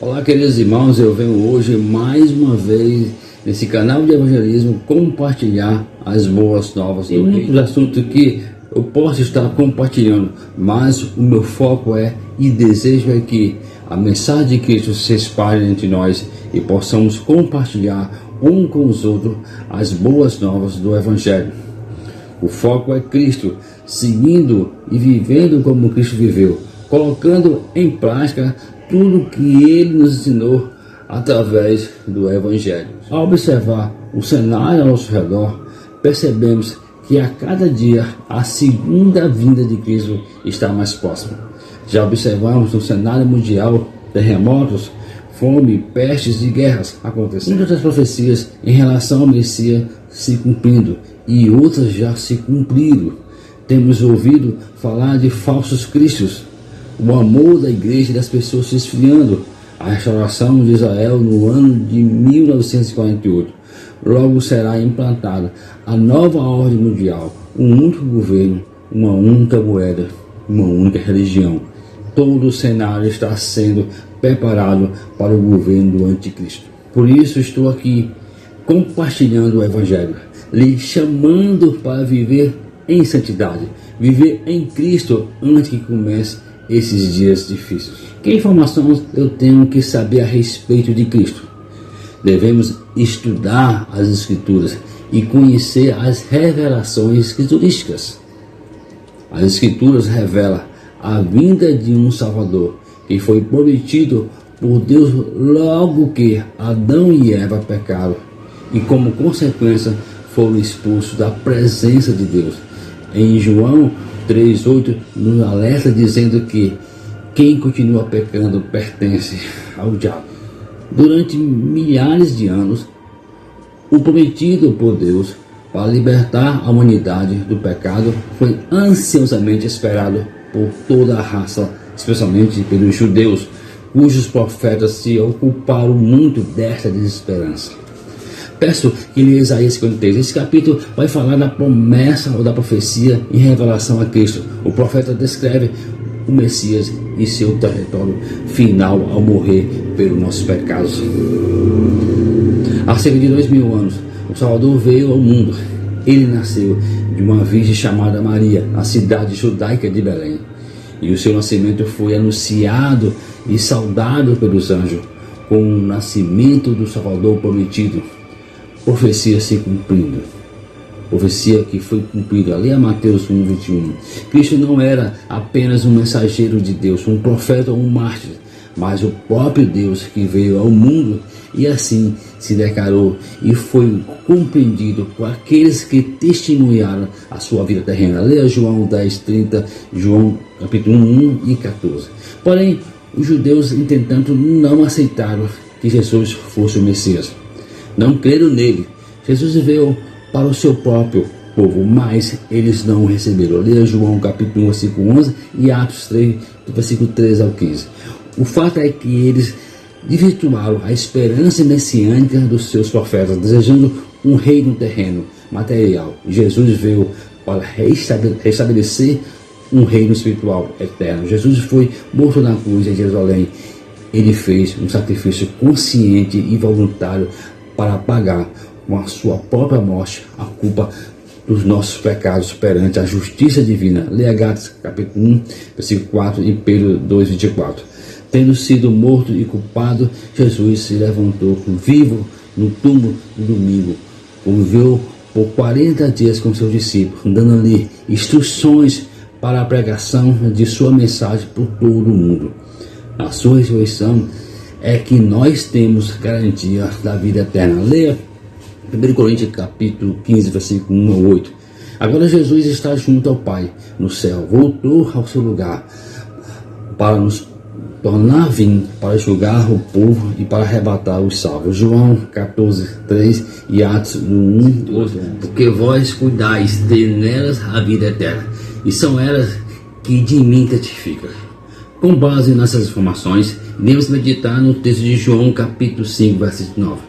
Olá, queridos irmãos, eu venho hoje mais uma vez nesse canal de evangelismo compartilhar as boas novas do reino. Muitos assuntos que eu posso estar compartilhando, mas o meu foco e desejo é que a mensagem de Cristo se espalhe entre nós e possamos compartilhar um com os outros as boas novas do Evangelho. O foco é Cristo, seguindo e vivendo como Cristo viveu, colocando em prática tudo que Ele nos ensinou através do Evangelho. Ao observar o cenário ao nosso redor, percebemos que a cada dia a segunda vinda de Cristo está mais próxima. Já observamos no cenário mundial terremotos, fome, pestes e guerras acontecendo. Muitas das profecias em relação ao Messias se cumprindo e outras já se cumpriram. Temos ouvido falar de falsos cristos, o amor da igreja e das pessoas se esfriando, a restauração de Israel no ano de 1948. Logo será implantada a nova ordem mundial, um único governo, uma única moeda, uma única religião. Todo o cenário está sendo preparado para o governo do anticristo. Por isso estou aqui compartilhando o Evangelho, lhe chamando para viver em santidade, viver em Cristo antes que comece esses dias difíceis. Que informações eu tenho que saber a respeito de Cristo? Devemos estudar as Escrituras e conhecer as revelações escriturísticas. As Escrituras revelam a vinda de um Salvador que foi prometido por Deus logo que Adão e Eva pecaram e como consequência foram expulsos da presença de Deus. Em João 3,8 nos alerta dizendo que quem continua pecando pertence ao diabo. Durante milhares de anos, o prometido por Deus para libertar a humanidade do pecado foi ansiosamente esperado por toda a raça, especialmente pelos judeus, cujos profetas se ocuparam muito desta desesperança. Peço que leia Isaías 53. Esse capítulo vai falar da promessa ou da profecia em revelação a Cristo. O profeta descreve o Messias e seu território final ao morrer pelos nossos pecados. Há cerca de 2000 anos, o Salvador veio ao mundo. Ele nasceu de uma virgem chamada Maria, na cidade judaica de Belém. E o seu nascimento foi anunciado e saudado pelos anjos com o nascimento do Salvador prometido. Profecia se cumprindo. Profecia que foi cumprida. Leia Mateus 1:21. Cristo não era apenas um mensageiro de Deus, um profeta ou um mártir, mas o próprio Deus que veio ao mundo e assim se declarou e foi compreendido por aqueles que testemunharam a sua vida terrena. Leia João 10:30, João capítulo 1 e 14. Porém, os judeus, entretanto, não aceitaram que Jesus fosse o Messias. Não creram nele. Jesus veio para o seu próprio povo, mas eles não o receberam. Leia João capítulo 1, versículo 11 e Atos 3, do versículo 13 ao 15. O fato é que eles desvirtuaram a esperança messiânica dos seus profetas, desejando um reino terreno, material. Jesus veio para restabelecer um reino espiritual eterno. Jesus foi morto na cruz em Jerusalém. Ele fez um sacrifício consciente e voluntário para pagar com a sua própria morte a culpa dos nossos pecados perante a justiça divina. Leia Gálatas capítulo 1, versículo 4 e Pedro 2:24. Tendo sido morto e culpado, Jesus se levantou vivo no túmulo no domingo. Conviveu por 40 dias com seus discípulos, dando-lhe instruções para a pregação de sua mensagem por todo o mundo. A sua ressurreição é que nós temos garantia da vida eterna. Leia 1 Coríntios capítulo 15, versículo 1 ao 8. Agora Jesus está junto ao Pai no céu, voltou ao seu lugar para nos tornar vir, para julgar o povo e para arrebatar os salvos. João 14:3 e Atos 1:12. Porque vós cuidais de nelas a vida eterna, e são elas que de mim testificam. Com base nessas informações, devemos meditar no texto de João capítulo 5, versículo 9.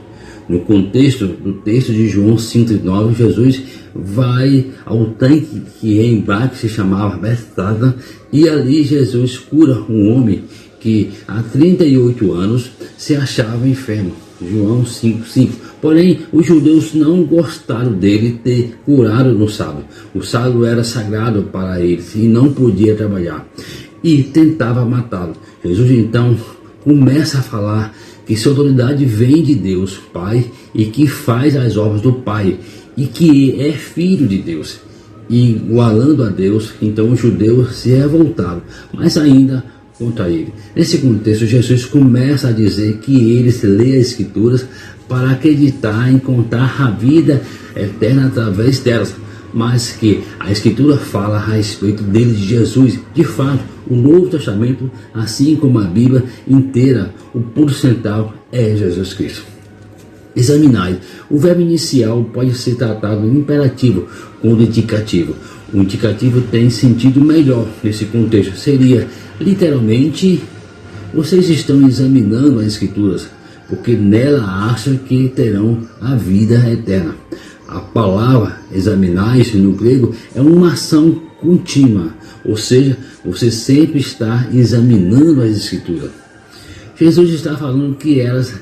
No contexto do texto de João 5:9, Jesus vai ao tanque que em Embarque se chamava Bethesda, e ali Jesus cura um homem que há 38 anos se achava enfermo. João 5,5. Porém, os judeus não gostaram dele ter curado no sábado. O sábado era sagrado para eles e não podia trabalhar. E tentava matá-lo. Jesus então começa a falar que sua autoridade vem de Deus Pai e que faz as obras do Pai e que é filho de Deus. E igualando a Deus, então os judeus se revoltaram, mas ainda contra ele. Nesse contexto, Jesus começa a dizer que eles lêem as Escrituras para acreditar em contar a vida eterna através delas, mas que a Escritura fala a respeito dele, de Jesus. De fato, o Novo Testamento, assim como a Bíblia inteira, o ponto central é Jesus Cristo. Examinai. O verbo inicial pode ser tratado no imperativo ou no indicativo. O indicativo tem sentido melhor nesse contexto. Seria, literalmente, vocês estão examinando as Escrituras, porque nela acham que terão a vida eterna. A palavra examinais no grego é uma ação contínua, ou seja, você sempre está examinando as Escrituras. Jesus está falando que eles,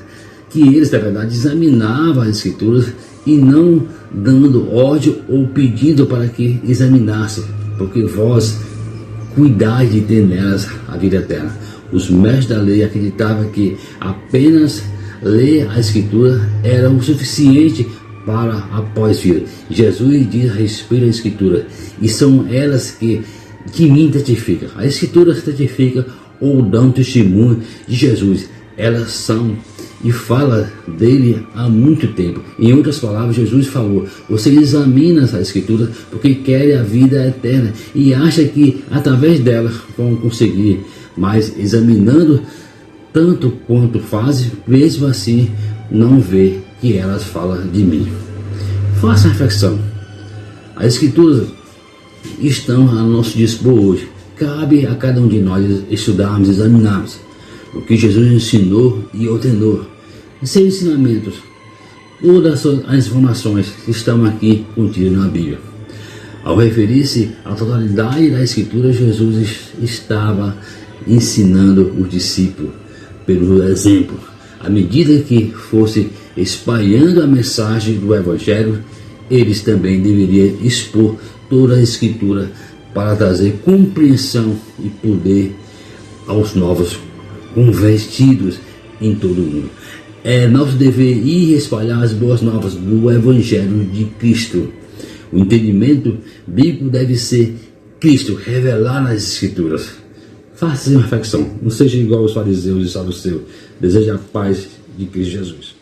na verdade, examinavam as Escrituras e não dando ódio ou pedindo para que examinassem, porque vós cuidais de ter nelas a vida eterna. Os mestres da lei acreditavam que apenas ler a Escritura era o suficiente para a pós-vida. Jesus diz a respeito da Escritura, e são elas que me testificam. A Escritura testifica ou dão testemunho de Jesus. Elas são e fala dele há muito tempo. Em outras palavras, Jesus falou: você examina essa Escritura porque querem a vida eterna e acha que através dela vão conseguir, mas examinando tanto quanto fazem, mesmo assim não vê que elas falam de mim. Faça a reflexão. As Escrituras estão a nosso dispor hoje. Cabe a cada um de nós estudarmos, examinarmos o que Jesus ensinou e ordenou. Em seus ensinamentos, todas as informações estão aqui contidas na Bíblia. Ao referir-se à totalidade da Escritura, Jesus estava ensinando os discípulos pelo exemplo. À medida que fosse espalhando a mensagem do Evangelho, eles também deveriam expor toda a Escritura para trazer compreensão e poder aos novos convertidos em todo o mundo. É nosso dever ir espalhar as boas novas do Evangelho de Cristo. O entendimento bíblico deve ser Cristo revelar nas Escrituras. Faça uma reflexão, não seja igual aos fariseus e saduceus. Deseja a paz de Cristo Jesus.